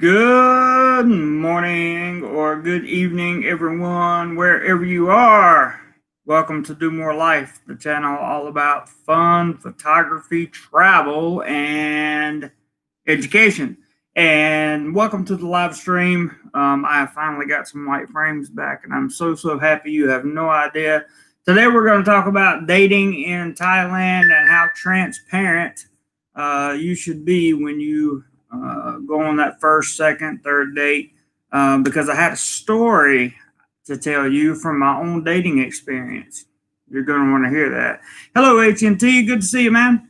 Good morning or good evening, everyone, wherever you are. Welcome to DoMoreLife, the channel all about fun, photography, travel, and education. And welcome to the live stream. I have finally got some white frames back, and I'm so happy. You have no idea. Today, we're going to talk about dating in Thailand and how transparent you should be when you go on that first, second, third date, because I had a story to tell you from my own dating experience. You're going to want to hear that. Hello, HNT. Good to see you, man.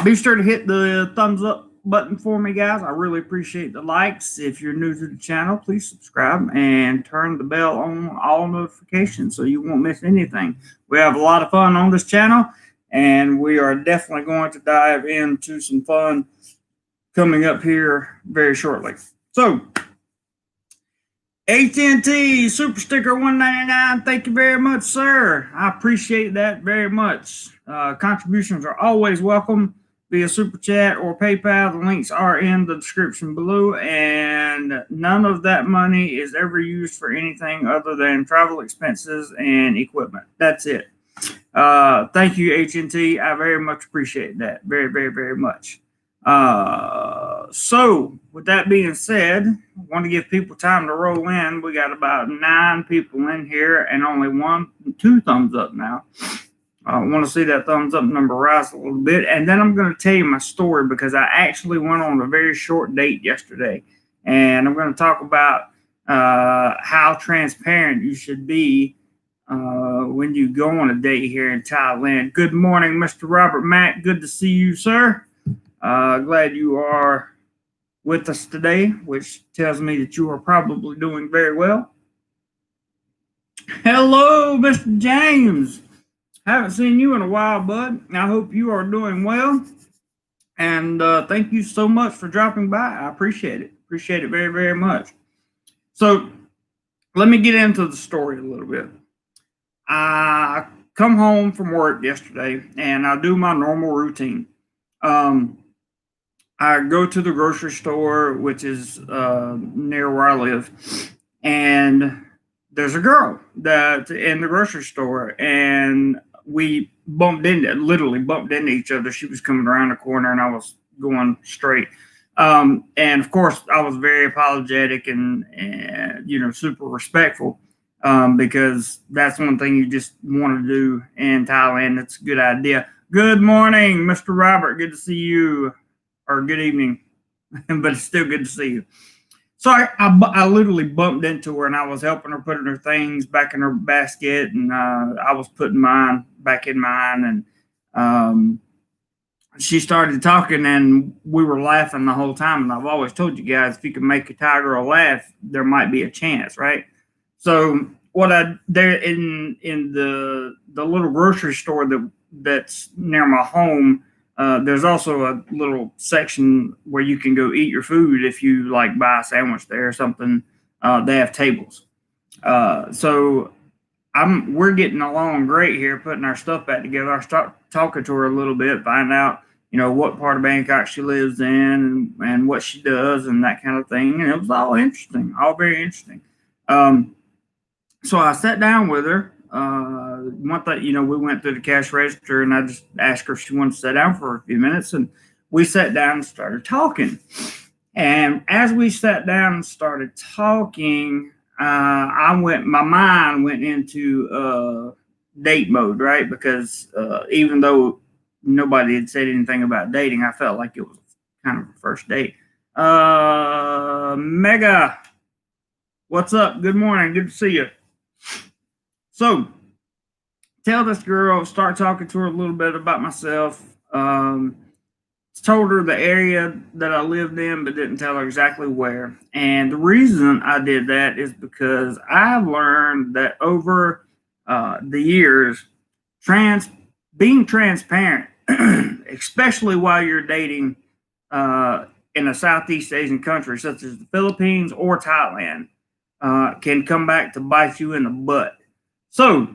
Be sure to hit the thumbs up button for me, guys. I really appreciate the likes. If you're new to the channel, please subscribe and turn the bell on all notifications so you won't miss anything. We have a lot of fun on this channel, and we are definitely going to dive into some fun coming up here very shortly. So, AT&T Super Sticker 199, thank you very much, sir. I appreciate that very much. Contributions are always welcome via Super Chat or PayPal. The links are in the description below, and none of that money is ever used for anything other than travel expenses and equipment. That's it. Thank you, AT&T. I very much appreciate that. Very much. So with that being said, I want to give people time to roll in. We got about 9 people in here and only 2 thumbs up now. I want to see that thumbs up number rise a little bit. And then I'm going to tell you my story, because I actually went on a very short date yesterday, and I'm going to talk about how transparent you should be when you go on a date here in Thailand. Good morning, Mr. Robert Mack. Good to see you, sir. Glad you are with us today, which tells me that you are probably doing very well. Hello, Mr. James. Haven't seen you in a while, bud. I hope you are doing well. And thank you so much for dropping by. I appreciate it. Appreciate it very much. So let me get into the story a little bit. I come home from work yesterday, and I do my normal routine. I go to the grocery store, which is near where I live, and there's a girl that's in the grocery store, and we literally bumped into each other. She was coming around the corner, and I was going straight. And of course, I was very apologetic and super respectful, because that's one thing you just want to do in Thailand. It's a good idea. Good morning, Mr. Robert. Good to see you. Or good evening, but it's still good to see you. So I literally bumped into her, and I was helping her putting her things back in her basket, and I was putting mine back in mine, and she started talking, and we were laughing the whole time. And I've always told you guys, if you can make a Thai girl laugh, there might be a chance, right? So there in the little grocery store that's near my home. There's also a little section where you can go eat your food if you like buy a sandwich there or something. They have tables. So we're getting along great here, putting our stuff back together. I start talking to her a little bit, find out, what part of Bangkok she lives in and what she does and that kind of thing. And it was all interesting, all very interesting. So I sat down with her. We went through the cash register, and I just asked her if she wanted to sit down for a few minutes, and we sat down and started talking. And as we sat down and started talking, my mind went into date mode, right? Because even though nobody had said anything about dating, I felt like it was kind of a first date. Mega, what's up? Good morning. Good to see you. So, tell this girl, start talking to her a little bit about myself. Told her the area that I lived in, but didn't tell her exactly where. And the reason I did that is because I've learned that over the years, being transparent, especially while you're dating in a Southeast Asian country such as the Philippines or Thailand, can come back to bite you in the butt. So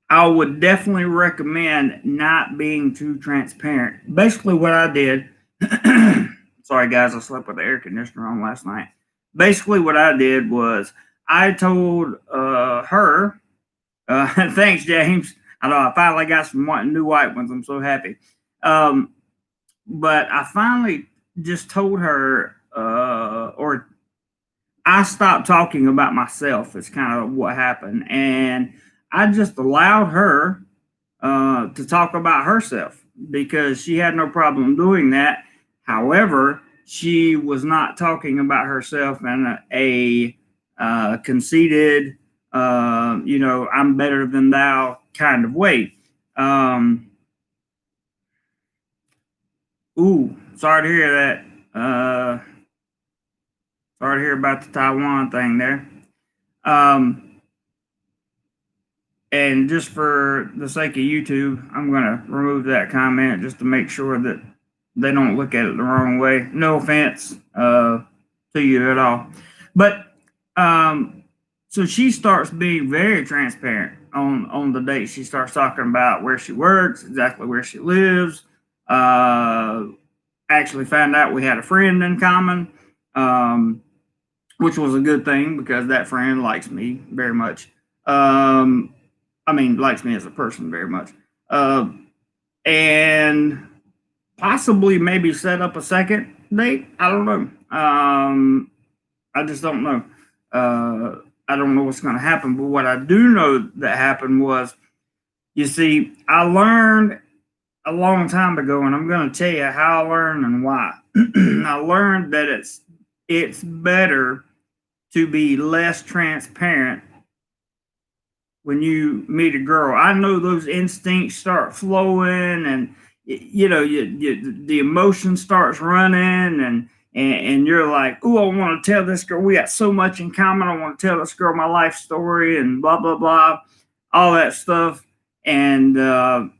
I would definitely recommend not being too transparent. Basically what I did, Sorry, guys, I slept with the air conditioner on last night. Basically, what I did was I told her, thanks, James. I know I finally got some new white ones. I'm so happy. Um, but I finally just told her, or I stopped talking about myself. It's kind of what happened, and I just allowed her to talk about herself because she had no problem doing that. However, she was not talking about herself in a conceited, I'm better than thou kind of way. Um, Sorry to hear that. Sorry to hear about the Taiwan thing there. Um, and just for the sake of YouTube, I'm going to remove that comment just to make sure that they don't look at it the wrong way. No offense to you at all. But so she starts being very transparent on the date. She starts talking about where she works, exactly where she lives. Actually found out we had a friend in common, which was a good thing because that friend likes me very much. Likes me as a person very much. And possibly maybe set up a second date. I don't know. I just don't know. I don't know what's going to happen. But what I do know that happened was, you see, I learned a long time ago, and I'm going to tell you how I learned and why. I learned that it's better to be less transparent when you meet a girl. I know those instincts start flowing, and the emotion starts running, and you're like, oh, I want to tell this girl, we got so much in common. I want to tell this girl my life story and blah blah blah, all that stuff. And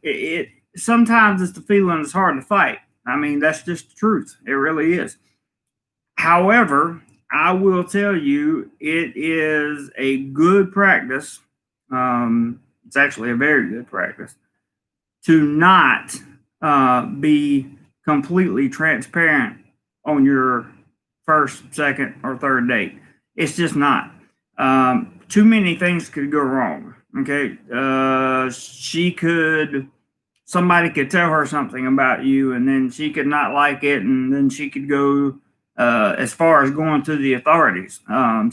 it sometimes it's the feeling that's hard to fight. I mean, that's just the truth. It really is. However, I will tell you, it is a good practice. It's actually a very good practice to not be completely transparent on your first, second, or third date. It's just not. Too many things could go wrong. Okay, somebody could tell her something about you, and then she could not like it, and then she could go as far as going to the authorities.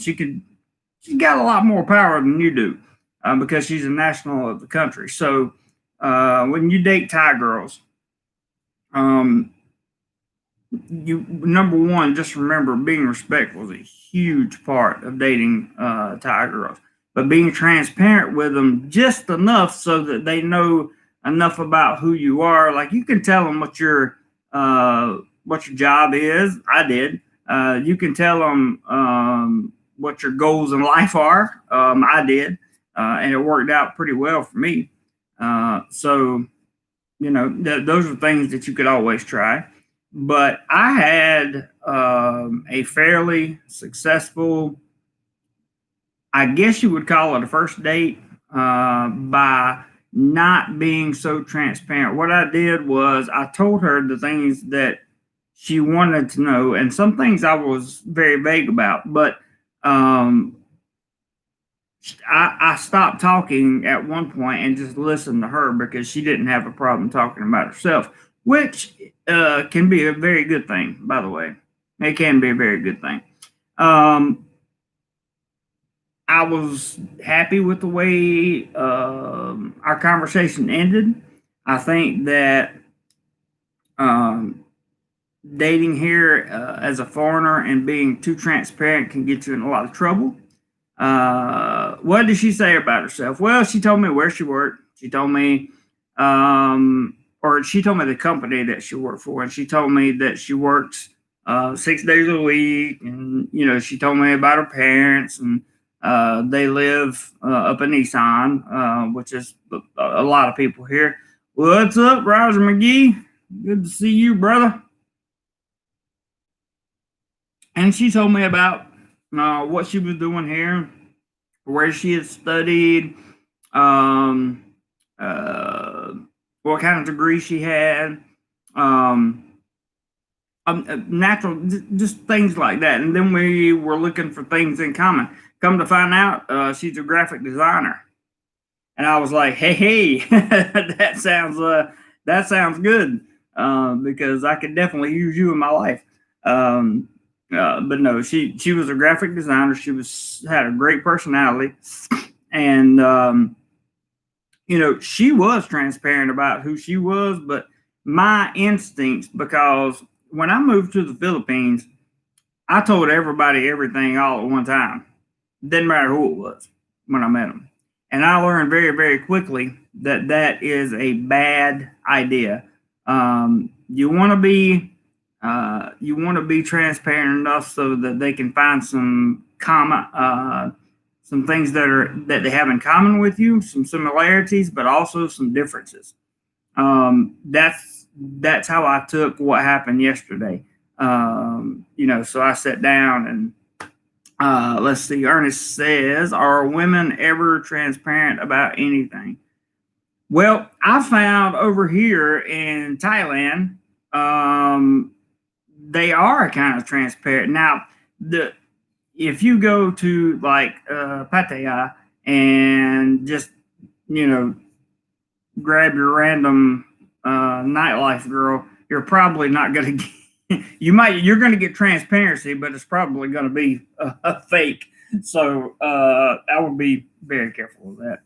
She's got a lot more power than you do because she's a national of the country. So when you date Thai girls, you number one, just remember being respectful is a huge part of dating Thai girls. But being transparent with them just enough so that they know enough about who you are. Like, you can tell them what your job is. I did. You can tell them what your goals in life are. I did, and it worked out pretty well for me. So those are things that you could always try. But I had a fairly successful, I guess you would call it a first date, by not being so transparent. What I did was I told her the things that she wanted to know, and some things I was very vague about. But I stopped talking at one point and just listened to her because she didn't have a problem talking about herself, which can be a very good thing, by the way. It can be a very good thing. I was happy with the way our conversation ended. I think that dating here as a foreigner and being too transparent can get you in a lot of trouble. What did she say about herself? Well, she told me where she worked. She told me, or she told me the company that she worked for, and she told me that she works 6 days a week, and she told me about her parents, and they live up in Nissan, which is a lot of people here. What's up, Roger McGee? Good to see you, brother. And she told me about what she was doing here, where she had studied, um, uh, what kind of degree she had. natural, just things like that. And then we were looking for things in common. Come to find out, she's a graphic designer, and I was like, hey, that sounds good, because I could definitely use you in my life. Um, but no, she was a graphic designer. She was had a great personality, and she was transparent about who she was. But my instincts, because when I moved to the Philippines, I told everybody everything all at one time. Didn't matter who it was when I met them. And I learned very, very quickly that that is a bad idea. You want to be transparent enough so that they can find some things that they have in common with you, some similarities, but also some differences. That's how I took what happened yesterday. So I sat down and let's see. Ernest says, "Are women ever transparent about anything?" Well, I found over here in Thailand, they are kind of transparent. Now, the if you go to like Pattaya and just you know grab your random nightlife girl, you're probably not going to get, you're going to get transparency, but it's probably going to be a fake. So I would be very careful of that.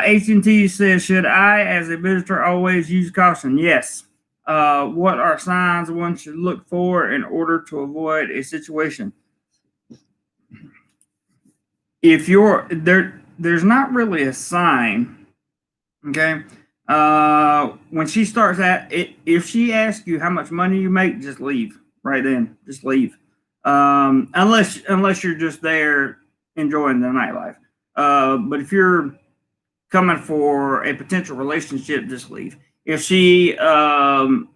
H&T says, should I, as a visitor, always use caution? Yes. What are signs one should look for in order to avoid a situation? If you're there, there's not really a sign. Okay. When she starts at it, if she asks you how much money you make, just leave right then. Just leave. Unless you're just there enjoying the nightlife. But if you're coming for a potential relationship, just leave. If she wants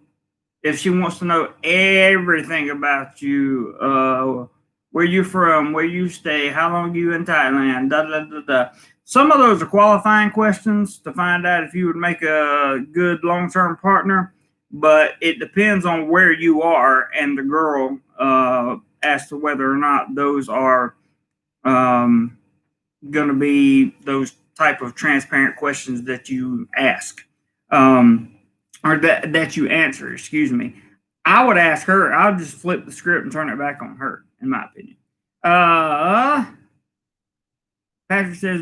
to know everything about you, where you from, where you stay, how long you in Thailand, da da da da. Some of those are qualifying questions to find out if you would make a good long-term partner, but it depends on where you are and the girl as to whether or not those are going to be those type of transparent questions that you ask. Or that you answer, excuse me. I would ask her, I'll just flip the script and turn it back on her, in my opinion. Patrick says,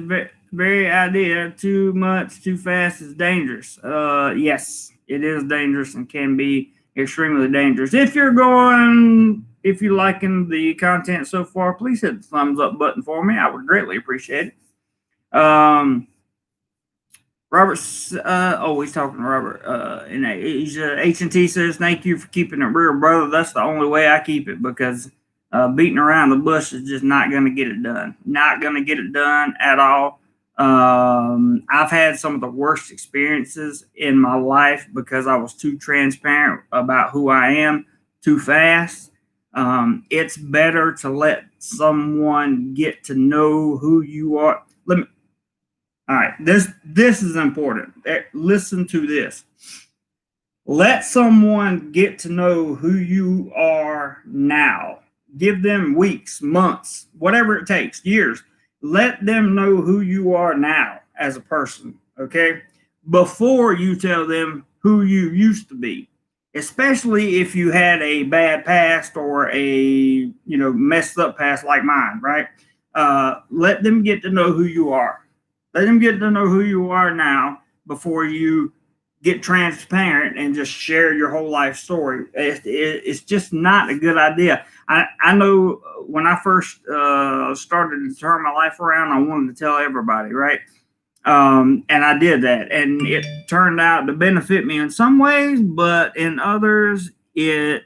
very idea, too much, too fast is dangerous. Yes, it is dangerous and can be extremely dangerous. If you're liking the content so far, please hit the thumbs up button for me. I would greatly appreciate it. Robert's he's talking to Robert. And H&T says, thank you for keeping it real, brother. That's the only way I keep it, because beating around the bush is just not going to get it done. Not going to get it done at all. I've had some of the worst experiences in my life because I was too transparent about who I am too fast. It's better to let someone get to know who you are. All right, this is important. Listen to this. Let someone get to know who you are now. Give them weeks, months, whatever it takes, years. Let them know who you are now as a person, okay? Before you tell them who you used to be, especially if you had a bad past or a messed up past like mine, right? Let them get to know who you are. Let them get to know who you are now before you get transparent and just share your whole life story. It's just not a good idea. I know when I first started to turn my life around, I wanted to tell everybody, right? And I did that, and it turned out to benefit me in some ways, but in others, it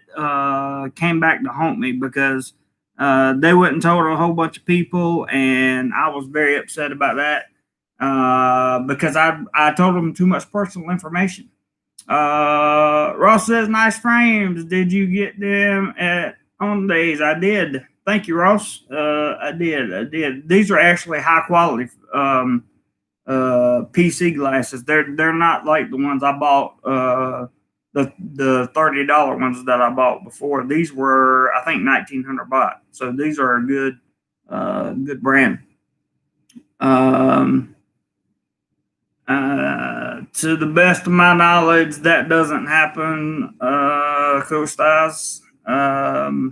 came back to haunt me because they went and told a whole bunch of people, and I was very upset about that. Because I told them too much personal information. Ross says, nice frames. Did you get them on days? I did. Thank you, Ross. I did. These are actually high quality PC glasses. They're not like the ones I bought the $30 ones that I bought before. These were, I think, 1,900 baht. So these are a good brand. To the best of my knowledge, that doesn't happen. Costas. I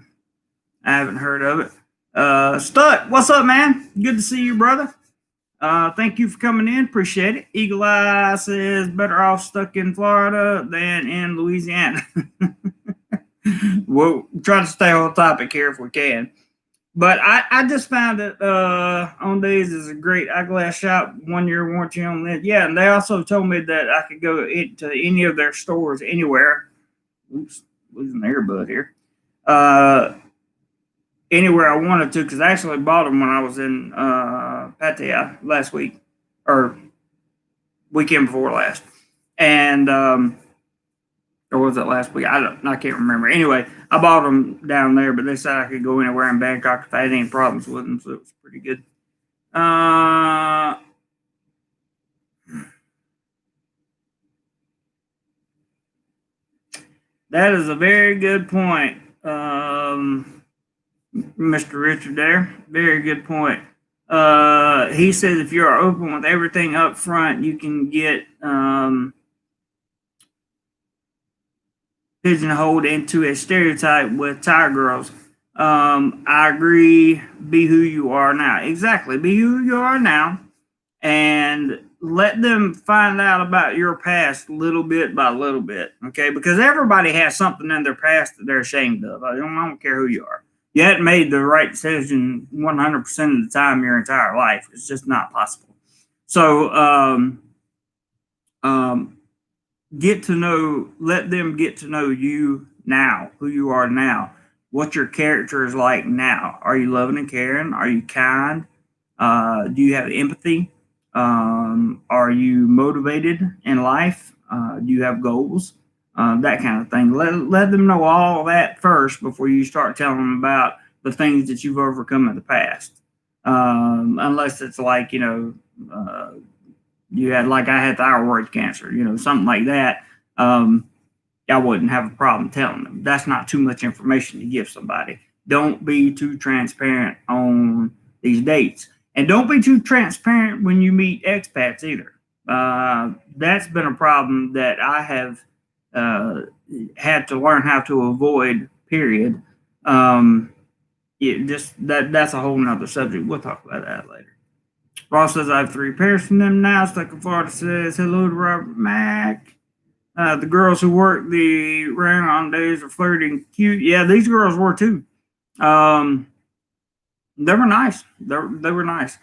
haven't heard of it. Stuck, what's up, man? Good to see you, brother. Thank you for coming in. Appreciate it. Eagle Eye says better off stuck in Florida than in Louisiana. We'll try to stay on topic here if we can. But I just found that On Days is a great eyeglass shop, 1 year warranty on that. Yeah, and they also told me that I could go to any of their stores anywhere. Oops, losing the earbud here. Anywhere I wanted to, because I actually bought them when I was in Pattaya last week, or weekend before last. And or was it last week? I can't remember. Anyway, I bought them down there, but they said I could go anywhere in Bangkok if I had any problems with them, so it was pretty good. That is a very good point, Mr. Richard there. Very good point. He says if you are open with everything up front, you can get pigeonholed into a stereotype with Thai girls. I agree. Be who you are now. Exactly. Be who you are now, and let them find out about your past little bit by little bit. Okay, because everybody has something in their past that they're ashamed of. I don't care who you are. You hadn't made the right decision 100% of the time your entire life. It's just not possible. So, let them get to know you now, who you are now, what your character is like now. Are you loving and caring? Are you kind? Do you have empathy? Are you motivated in life? Do you have goals? That kind of thing. Let them know all that first before you start telling them about the things that you've overcome in the past. Unless it's like, you had, like I had thyroid cancer, something like that. I wouldn't have a problem telling them. That's not too much information to give somebody. Don't be too transparent on these dates. And don't be too transparent when you meet expats either. That's been a problem that I have had to learn how to avoid, period. That's a whole nother subject. We'll talk about that later. Ross says, I have 3 pairs from them now. Stuck in Florida says, hello to Robert Mack. The girls who work the round on days are flirting cute. Yeah, these girls were too. They were nice. They were nice.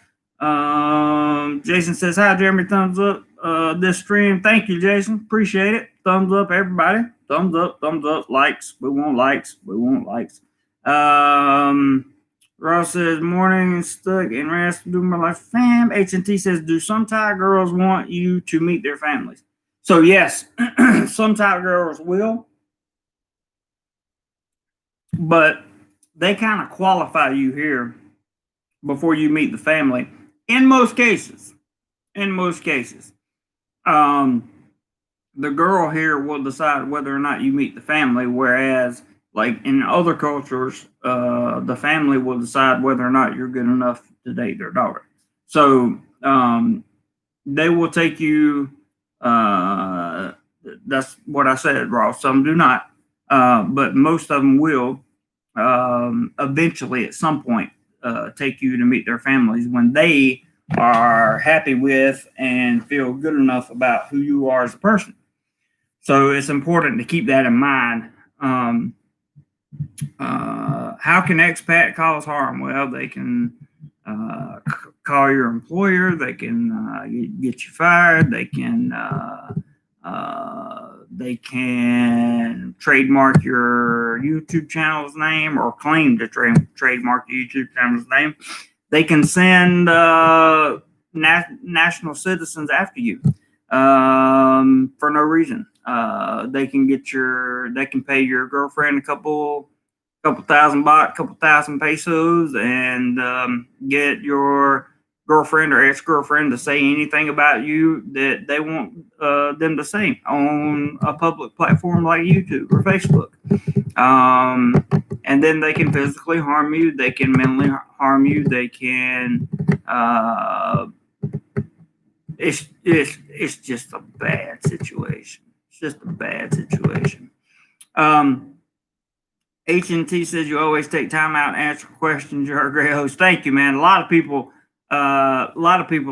Jason says, hi, Jeremy. Thumbs up this stream. Thank you, Jason. Appreciate it. Thumbs up, everybody. Thumbs up, likes. We want likes. Ross says, morning, stuck in rest, DoMoreLife fam. H&T says, do some Thai girls want you to meet their families? So, yes, some Thai girls will, but they kind of qualify you here before you meet the family. In most cases, the girl here will decide whether or not you meet the family, whereas like in other cultures, the family will decide whether or not you're good enough to date their daughter. So they will take you. That's what I said, Ross. Some do not, but most of them will eventually, at some point, take you to meet their families when they are happy with and feel good enough about who you are as a person. So it's important to keep that in mind. How can expat cause harm? Well, they can call your employer. They can get you fired. They can trademark your YouTube channel's name or claim to trademark your YouTube channel's name. They can send national citizens after you for no reason. They can pay your girlfriend a couple thousand baht, couple thousand pesos, and get your girlfriend or ex-girlfriend to say anything about you that they want them to say on a public platform like YouTube or Facebook. And then they can physically harm you. They can mentally harm you. They can. It's just a bad situation. It's just a bad situation. H&T says you always take time out and answer questions. You're a great host. Thank you, man. A lot of people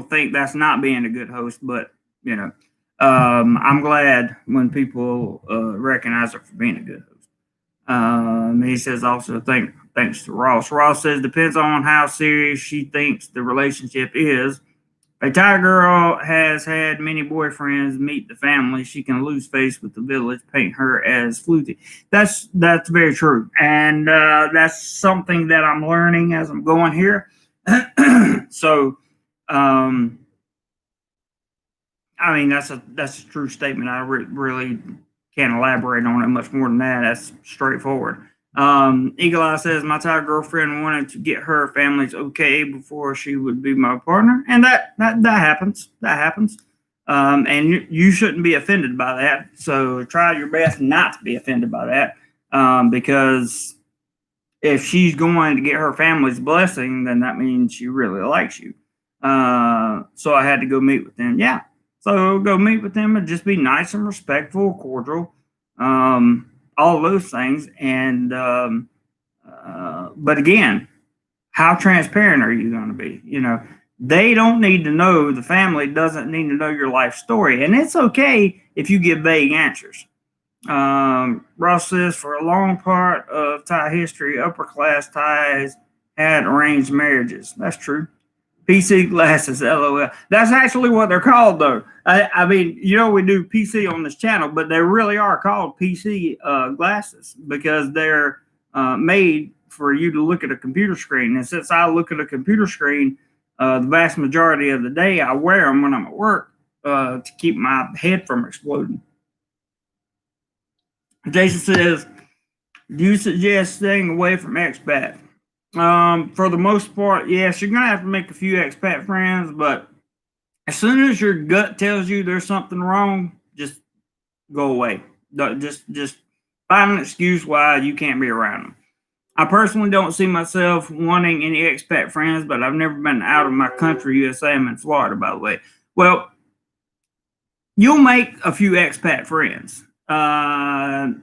think that's not being a good host, but you know, I'm glad when people recognize it for being a good host. He says also thanks to Ross. Ross says depends on how serious she thinks the relationship is. A Thai girl has had many boyfriends. Meet the family. She can lose face with the village, paint her as flutey. That's very true, and that's something that I'm learning as I'm going here. So, I mean, that's a true statement. I really can't elaborate on it much more than that. That's straightforward. Eagle Eye says my Thai girlfriend wanted to get her family's okay before she would be my partner, and that happens. That happens. And you shouldn't be offended by that. So try your best not to be offended by that, because if she's going to get her family's blessing, then that means she really likes you. So I had to go meet with them. Yeah. So go meet with them and just be nice and respectful, cordial. All those things. And but again, how transparent are you going to be? You know, they don't need to know, the family doesn't need to know your life story, and it's okay if you give vague answers. Ross says for a long part of Thai history, upper class Thais had arranged marriages. That's true. PC glasses, LOL. That's actually what they're called, though. I mean, you know, we do PC on this channel, but they really are called PC glasses because they're made for you to look at a computer screen. And since I look at a computer screen the vast majority of the day, I wear them when I'm at work to keep my head from exploding. Jason says, do you suggest staying away from expat? For the most part, yes, you're gonna have to make a few expat friends, but as soon as your gut tells you there's something wrong, just go away. Just find an excuse why you can't be around them. I personally don't see myself wanting any expat friends, but I've never been out of my country, USA. I'm in Florida, by the way. Well, you'll make a few expat friends, but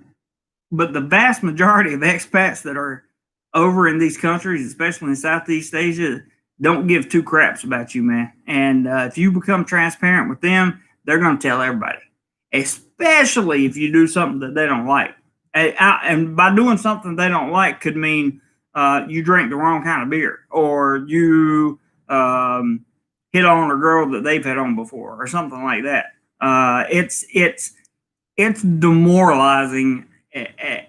the vast majority of expats that are over in these countries, especially in Southeast Asia, don't give two craps about you, man. And if you become transparent with them, they're going to tell everybody, especially if you do something that they don't like. And by doing something they don't like could mean you drink the wrong kind of beer, or you hit on a girl that they've hit on before, or something like that. It's demoralizing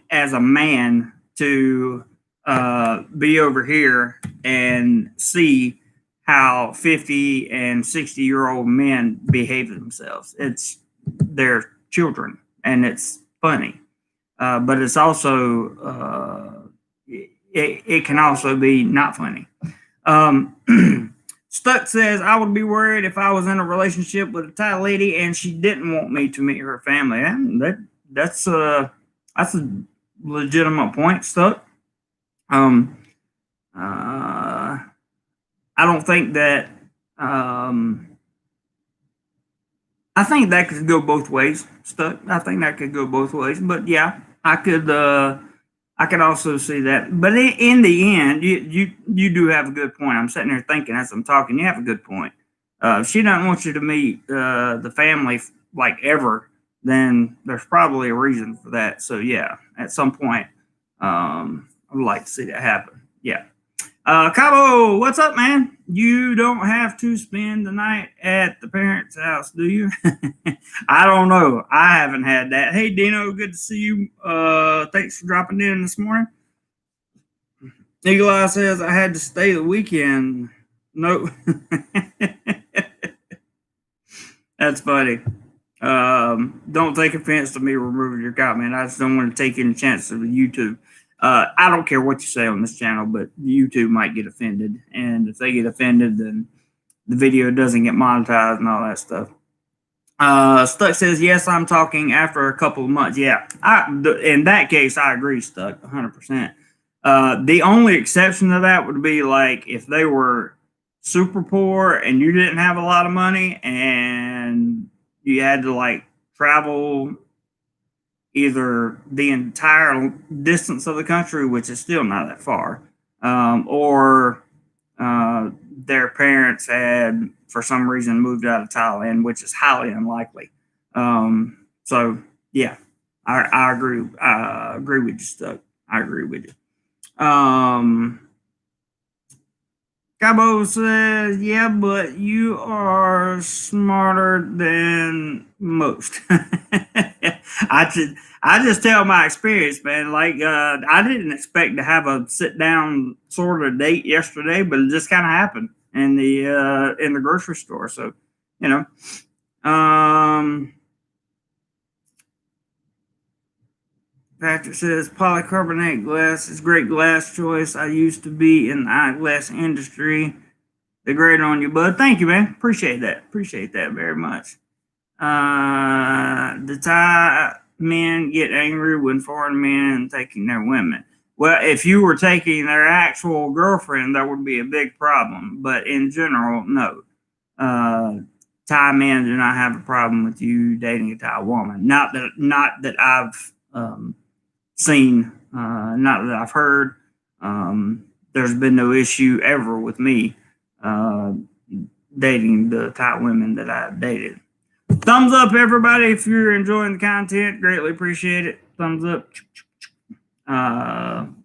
as a man to be over here and see how 50 and 60-year-old men behave themselves. They're children, and it's funny, but it's also it can also be not funny. Stuck says, I would be worried if I was in a relationship with a Thai lady and she didn't want me to meet her family. And that's a legitimate point, Stuck. I don't think that. I think that could go both ways, Stuck. I think that could go both ways. But yeah, I could also see that. But in the end, you do have a good point. I'm sitting there thinking as I'm talking. You have a good point. If she doesn't want you to meet the family like ever, then there's probably a reason for that. So yeah, at some point, I would like to see that happen. Yeah. Cabo, what's up, man? You don't have to spend the night at the parents' house, do you? I don't know. I haven't had that. Hey, Dino, good to see you. Thanks for dropping in this morning. Eagle Eye says, I had to stay the weekend. No. That's funny. Don't take offense to me removing your comment. I just don't want to take any chances with YouTube. I don't care what you say on this channel, but YouTube might get offended. And if they get offended, then the video doesn't get monetized and all that stuff. Stuck says, yes, I'm talking after a couple of months. Yeah, in that case, I agree, Stuck, 100%. The only exception to that would be like if they were super poor and you didn't have a lot of money and you had to like travel either the entire distance of the country, which is still not that far, or their parents had, for some reason, moved out of Thailand, which is highly unlikely. So, yeah, I agree. I agree with you, Stuck. I agree with you. Cabo says, yeah, but you are smarter than most. I just tell my experience, man. Like, I didn't expect to have a sit down sort of date yesterday, but it just kind of happened in the grocery store. So, you know, Patrick says polycarbonate glass is great glass choice. I used to be in the eyeglass industry. They're great on you, bud. Thank you, man. Appreciate that. Appreciate that very much. The Thai men get angry when foreign men taking their women. Well, if you were taking their actual girlfriend, that would be a big problem. But in general, no. Thai men do not have a problem with you dating a Thai woman. Not that I've seen, not that I've heard. There's been no issue ever with me dating the Thai women that I've dated. Thumbs up, everybody, if you're enjoying the content. Greatly appreciate it. Thumbs up.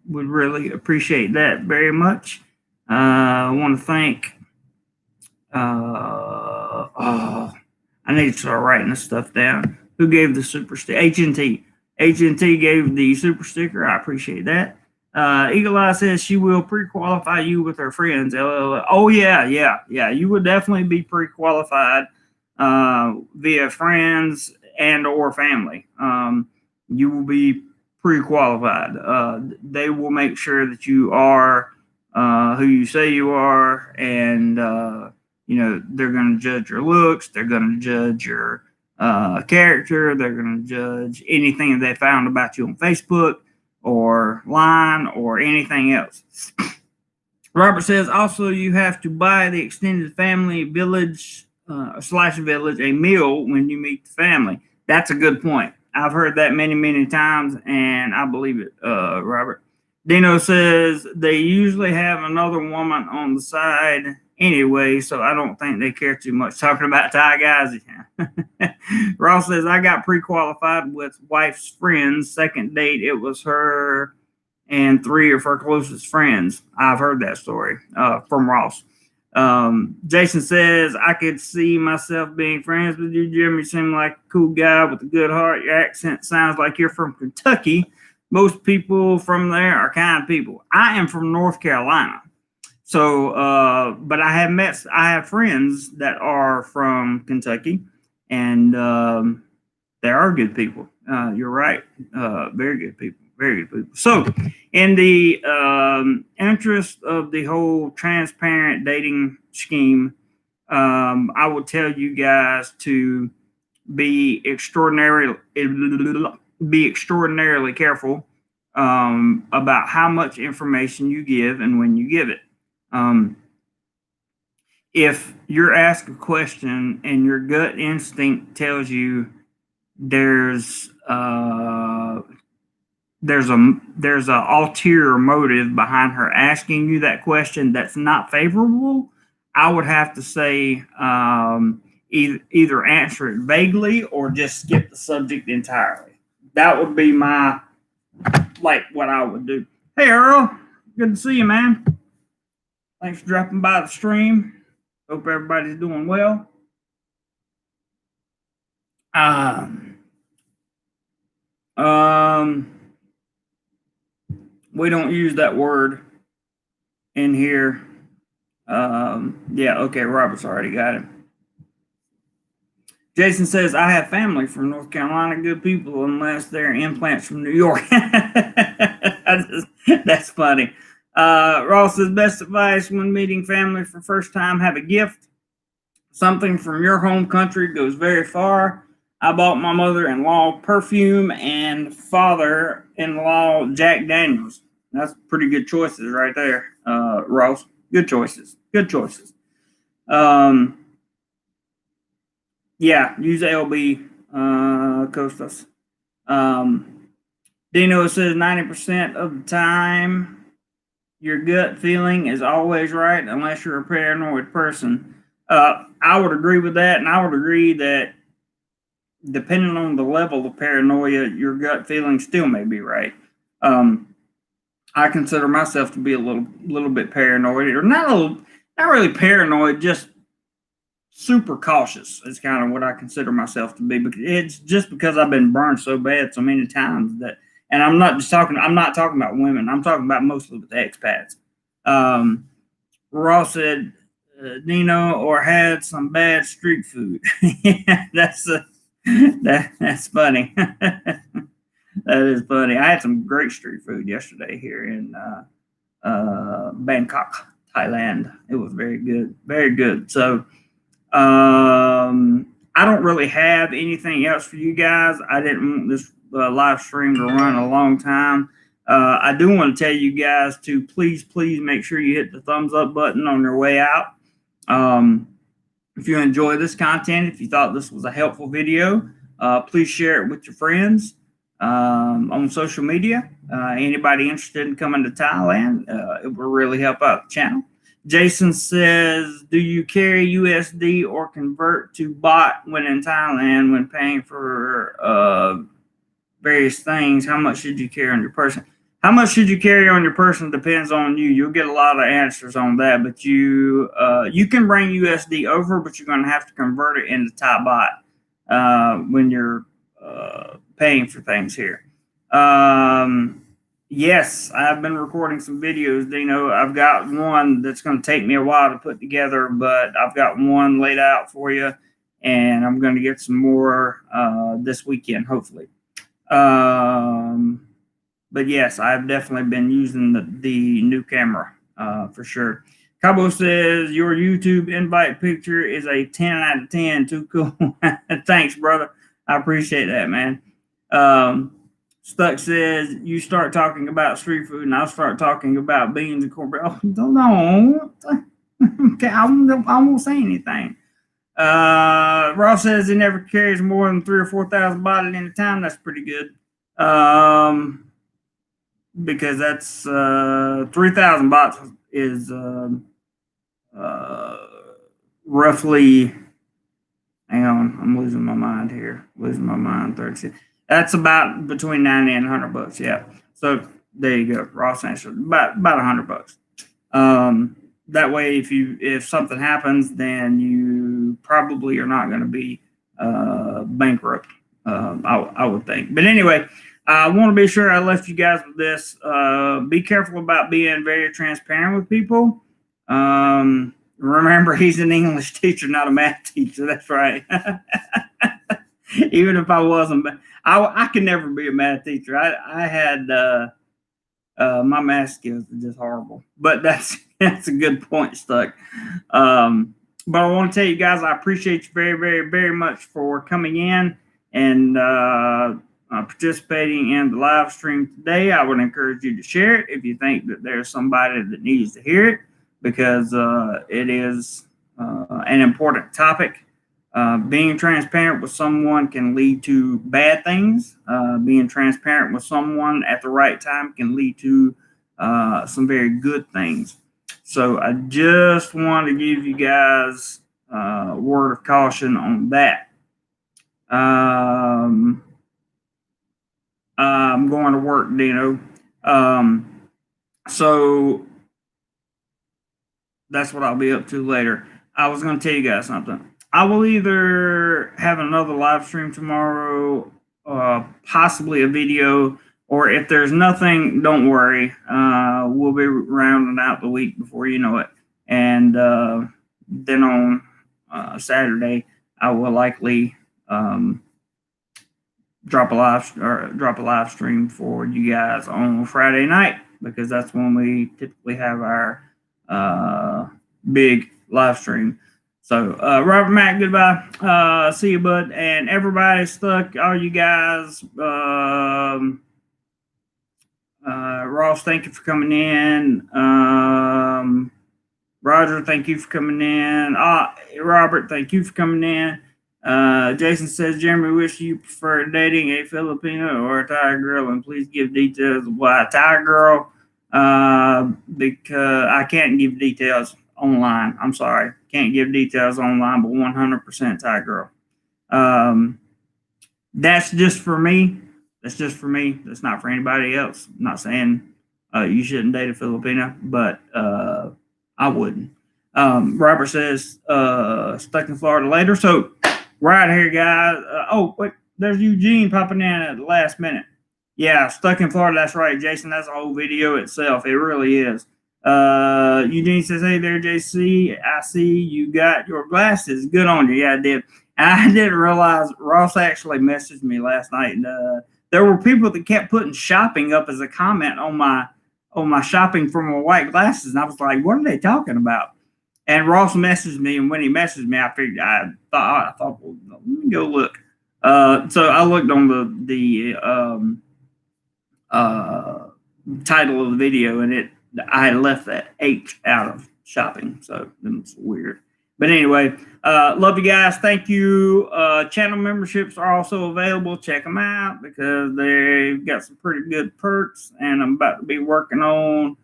Would really appreciate that very much. I want to thank. I need to start writing this stuff down. Who gave the super sticker? H&T. H&T gave the super sticker. I appreciate that. Eagle Eye says she will pre-qualify you with her friends. LLL. Oh yeah. You would definitely be pre-qualified via friends and or family. You will be pre-qualified. They will make sure that you are who you say you are, and they're going to judge your looks. They're going to judge your character. They're going to judge anything that they found about you on Facebook or line or anything else. Robert says, also, you have to buy the extended family village /village a meal when you meet the family. That's a good point. I've heard that many, many times, and I believe it, Robert. Dino says they usually have another woman on the side anyway, so I don't think they care too much. Talking about Thai guys. Ross says, I got pre-qualified with wife's friends. Second date, it was her and 3 of her closest friends. I've heard that story from Ross. Jason says, I could see myself being friends with you, Jim. You seem like a cool guy with a good heart. Your accent sounds like you're from Kentucky. Most people from there are kind people. I am from North Carolina. So, but I have friends that are from Kentucky, and they are good people. You're right. Very good people. Very good people. So, in the interest of the whole transparent dating scheme, I would tell you guys to be extraordinarily careful about how much information you give and when you give it. If you're asked a question and your gut instinct tells you there's a ulterior motive behind her asking you that question that's not favorable, I would have to say either answer it vaguely or just skip the subject entirely. That would be what I would do. Hey Earl, good to see you, man. Thanks for dropping by the stream. Hope everybody's doing well. We don't use that word in here. Yeah, okay, Robert's already got it. Jason says, I have family from North Carolina, good people, unless they're implants from New York. That's funny. Ross says, best advice when meeting family for first time, have a gift. Something from your home country goes very far. I bought my mother-in-law perfume and father-in-law Jack Daniels. That's pretty good choices right there, Ross. Good choices. Good choices. Yeah, use LB Costas. Dino says 90% of the time, your gut feeling is always right unless you're a paranoid person. I would agree with that, and I would agree that depending on the level of paranoia, your gut feeling still may be right. I consider myself to be a little bit paranoid, or not really paranoid, just super cautious is kind of what I consider myself to be. Because it's just because I've been burned so bad so many times that, and I'm not talking about women. I'm talking about mostly with expats. Ross said, Nino, or had some bad street food. Yeah, that's funny. That is funny. I had some great street food yesterday here in Bangkok, Thailand. It was very good, very good. So I don't really have anything else for you guys. I didn't want this live stream to run a long time. I do want to tell you guys to please make sure you hit the thumbs up button on your way out. If you enjoy this content, if you thought this was a helpful video, please share it with your friends on social media. Anybody interested in coming to Thailand, it will really help out the channel. Jason says, do you carry USD or convert to baht when in Thailand when paying for various things? How much should you carry on your person? How much should you carry on your person depends on you. You'll get a lot of answers on that, but you can bring USD over, but you're going to have to convert it into Thai baht when you're paying for things here. Yes, I've been recording some videos, Dino. I've got one that's going to take me a while to put together, but I've got one laid out for you, and I'm going to get some more this weekend, hopefully. But yes, I've definitely been using the new camera for sure. Cabo says, your YouTube invite picture is a 10 out of 10. Too cool. Thanks, brother. I appreciate that, man. Stuck says, you start talking about street food and I'll start talking about beans and cornbread. Oh, no. Okay, I won't say anything. Ross says he never carries more than 3,000 or 4,000 baht at any time. That's pretty good. Because that's 3,000 baht is roughly. Hang on, I'm losing my mind here. 36. That's about between 90 and 100 bucks. Yeah. So there you go. Ross answered about 100 bucks. That way, if something happens, then you probably are not going to be bankrupt. I would think. But anyway, I want to be sure I left you guys with this. Be careful about being very transparent with people. Remember, he's an English teacher, not a math teacher. That's right. Even if I wasn't, I could never be a math teacher. I had my math skills are just horrible. But that's a good point, Stuck. But I want to tell you guys, I appreciate you very, very, very much for coming in and participating in the live stream today. I would encourage you to share it if you think that there's somebody that needs to hear it, because it is an important topic. Being transparent with someone can lead to bad things. Being transparent with someone at the right time can lead to some very good things. So I just want to give you guys a word of caution on that. I'm going to work, Dino. So that's what I'll be up to later. I was going to tell you guys something. I will either have another live stream tomorrow, possibly a video, or if there's nothing, don't worry. We'll be rounding out the week before you know it. And then on Saturday, I will likely drop a live stream for you guys on Friday night, because that's when we typically have our big live stream. So, Robert Mack, goodbye. See you, bud. And everybody stuck, all you guys. Ross, thank you for coming in. Roger, thank you for coming in. Robert, thank you for coming in. Jason says, Jeremy, wish you prefer dating a Filipino or a Thai girl, and please give details of why a Thai girl. Because I can't give details online. I'm sorry, can't give details online, but 100% Thai girl. That's just for me. That's just for me. That's not for anybody else. I'm not saying you shouldn't date a Filipino, but I wouldn't. Robert says stuck in Florida later. So right here, guys. Oh, wait, there's Eugene popping in at the last minute. Yeah, stuck in Florida. That's right, Jason. That's a whole video itself. It really is. Eugene says, "Hey there, JC. I see you got your glasses. Good on you." Yeah, I did. I didn't realize Ross actually messaged me last night, and there were people that kept putting shopping up as a comment on my shopping for my white glasses, and I was like, "What are they talking about?" And Ross messaged me, and when he messaged me, I thought, well, let me go look. So I looked on the title of the video, and I had left that H out of shopping, so it's weird. But anyway, love you guys. Thank you. Channel memberships are also available. Check them out because they've got some pretty good perks, and I'm about to be working on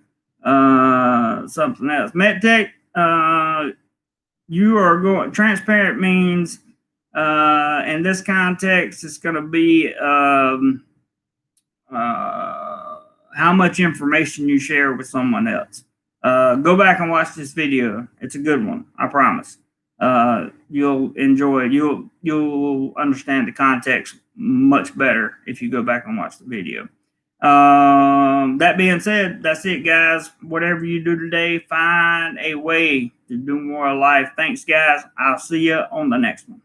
something else. MedTech, you are going transparent means in this context, it's going to be how much information you share with someone else. Go back and watch this video. It's a good one. I promise. You'll enjoy it. You'll understand the context much better if you go back and watch the video. That being said, that's it, guys. Whatever you do today, find a way to do more life. Thanks, guys. I'll see you on the next one.